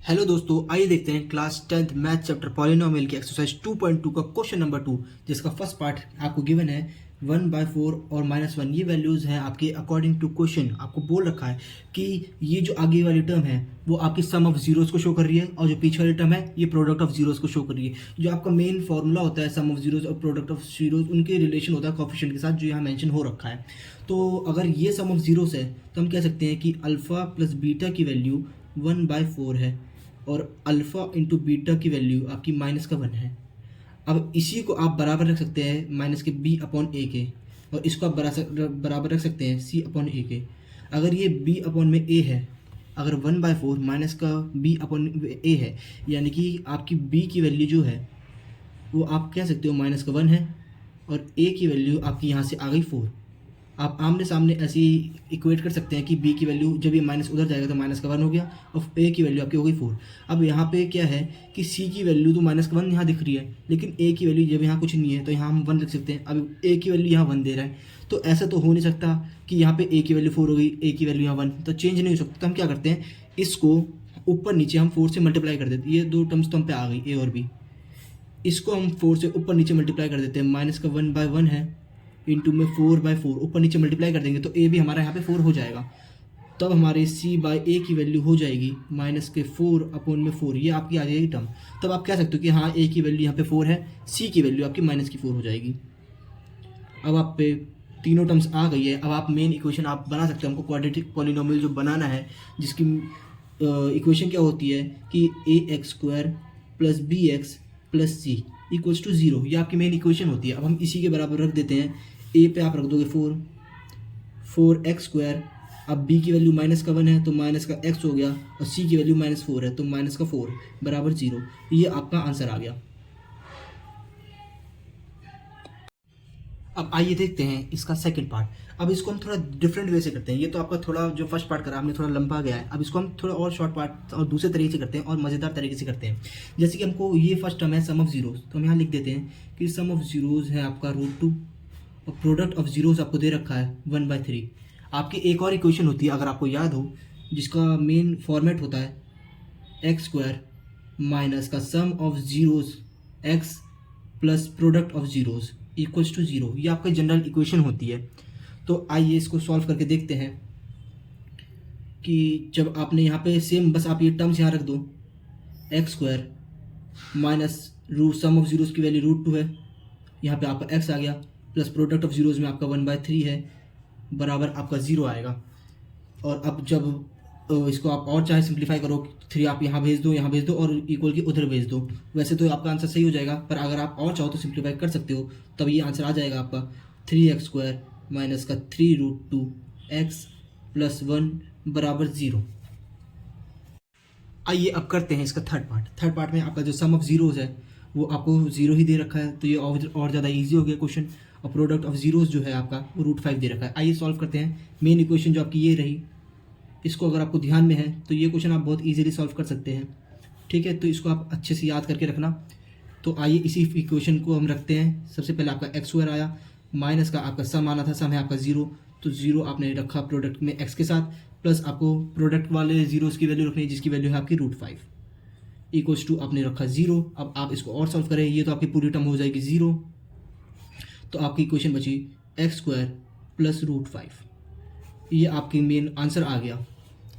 Hello दोस्तों, आइए देखते हैं class 10th math chapter polynomial की एक्सरसाइज 2.2 का क्वेश्चन नंबर 2, जिसका फर्स्ट पार्ट आपको गिवन है 1/4 और -1। ये वैल्यूज़ हैं आपके अकॉर्डिंग टू क्वेश्चन। आपको बोल रखा है कि ये जो आगे वाली टर्म है वो आपकी सम ऑफ जीरोज़ को शो कर रही है और जो पीछे वाली टर्म है ये प्रोडक्ट ऑफ जीरोज़ को शो कर रही है। जो आपका मेन फॉर्मूला होता है सम ऑफ जीरोज़ और प्रोडक्ट ऑफ जीरोज़, उनके रिलेशन होता है कोएफिशिएंट के साथ, जो यहाँ मेंशन हो रखा है। तो अगर ये सम ऑफ जीरोज़ है तो हम कह सकते हैं कि अल्फ़ा प्लस बीटा की वैल्यू 1/4 है और अल्फ़ा इंटू बीटा की वैल्यू आपकी -1 है। अब इसी को आप बराबर रख सकते हैं माइनस के बी अपॉन ए के, और इसको आप बराबर रख सकते हैं सी अपॉन ए के। अगर ये बी अपॉन में ए है, अगर 1/4 माइनस का बी अपॉन ए है, यानी कि आपकी बी की वैल्यू जो है वो आप कह सकते हो -1 है और ए की वैल्यू आपकी यहाँ से आ गई 4। आप आमने सामने ऐसे ही इक्वेट कर सकते हैं कि बी की वैल्यू जब ये माइनस उधर जाएगा तो -1 हो गया और ए की वैल्यू आपकी हो गई 4। अब यहाँ पे क्या है कि सी की वैल्यू तो -1 यहाँ दिख रही है, लेकिन ए की वैल्यू जब यहाँ कुछ नहीं है तो यहाँ हम 1 लिख सकते हैं। अब ए की वैल्यू यहाँ 1 दे रहा है, तो ऐसा तो हो नहीं सकता कि यहाँ पे ए की वैल्यू 4 हो गई, ए की वैल्यू यहाँ 1, तो चेंज नहीं हो सकता। तो हम क्या करते हैं, इसको ऊपर नीचे हम 4 से मल्टीप्लाई कर देते हैं। ये दो टर्म्स तो हम पे आ गई, ए और बी। इसको हम 4 से ऊपर नीचे मल्टीप्लाई कर देते हैं। माइनस का 1/1 है, इंटू में 4/4 ऊपर नीचे मल्टीप्लाई कर देंगे तो ए भी हमारा यहाँ पे 4 हो जाएगा। तब हमारे सी बाई ए की वैल्यू हो जाएगी -4/4। ये आपकी आ जाएगी टर्म। तब आप कह सकते हो कि हाँ, ए की वैल्यू यहाँ पे 4 है, सी की वैल्यू आपकी -4 हो जाएगी। अब आप पे तीनों टर्म्स आ गई है। अब आप मेन इक्वेशन आप बना सकते हैं। हमको क्वाड्रेटिक पॉलिनोमियल जो बनाना है, जिसकी इक्वेशन क्या होती है कि ax² + bx + c = 0। ये आपकी मेन इक्वेशन होती है। अब हम इसी के बराबर रख देते हैं। ए पे आप रख दोगे 4x²। अब b की वैल्यू -1 है तो -x हो गया, और c की वैल्यू -4 है तो -4 बराबर 0। ये आपका आंसर आ गया। अब आइए देखते हैं इसका सेकंड पार्ट। अब इसको हम थोड़ा डिफरेंट वे से करते हैं। ये तो आपका थोड़ा जो फर्स्ट पार्ट करा आपने थोड़ा लंबा गया है। अब इसको हम थोड़ा और शॉर्ट पार्ट और दूसरे तरीके से करते हैं और मज़ेदार तरीके से करते हैं। जैसे कि हमको ये फर्स्ट टर्म है सम ऑफ जीरोज़, तो हम यहाँ लिख देते हैं कि सम ऑफ जीरोज़ है आपका √2 और प्रोडक्ट ऑफ जीरोज़ आपको दे रखा है 1/3। आपकी एक और इक्वेशन होती है, अगर आपको याद हो, जिसका मेन फॉर्मेट होता है x² माइनस का sum of zeros x plus product of zeros = 0। ये आपका जनरल इक्वेशन होती है। तो आइए इसको सॉल्व करके देखते हैं कि जब आपने यहाँ पे सेम, बस आप ये टर्म्स यहाँ रख दो, x² minus sum of zeros की वैल्यू √2 है, यहाँ पे आपका x आ गया, प्लस प्रोडक्ट ऑफ जीरोज़ में आपका 1/3 है, बराबर आपका 0 आएगा। और अब जब इसको आप और चाहे सिंप्लीफाई करो, 3 आप यहाँ भेज दो, यहाँ भेज दो, और इक्वल की उधर भेज दो। वैसे तो आपका आंसर सही हो जाएगा, पर अगर आप और चाहो तो सिंप्लीफाई कर सकते हो। तब ये आंसर आ जाएगा आपका 3x² माइनस का 3√2 x + 1 बराबर 0। आइए अब करते हैं इसका थर्ड पार्ट। थर्ड पार्ट में आपका जो सम ऑफ जीरोज़ है वो आपको 0 ही दे रखा है, तो ये और ज़्यादा ईजी हो गया क्वेश्चन। और प्रोडक्ट ऑफ जीरोज़ जो है आपका वो √5 दे रखा है। आइए सॉल्व करते हैं। मेन इक्वेशन जो आपकी ये रही, इसको अगर आपको ध्यान में है तो ये क्वेश्चन आप बहुत इजीली सॉल्व कर सकते हैं। ठीक है, तो इसको आप अच्छे से याद करके रखना। तो आइए इसी इक्वेशन को हम रखते हैं। सबसे पहले आपका x² आया, माइनस का आपका सम आना था, सम है आपका 0, तो 0 आपने रखा प्रोडक्ट में x के साथ, प्लस आपको प्रोडक्ट वाले जीरोज़ की वैल्यू रखनी है, जिसकी वैल्यू है आपकी √5 = आपने रखा 0। अब आप इसको और सॉल्व करें, ये तो आपकी पूरी टर्म हो जाएगी 0, तो आपकी इक्वेशन बची x² + √5। ये आपकी मेन आंसर आ गया।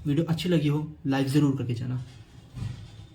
वीडियो अच्छी लगी हो लाइक ज़रूर करके जाना।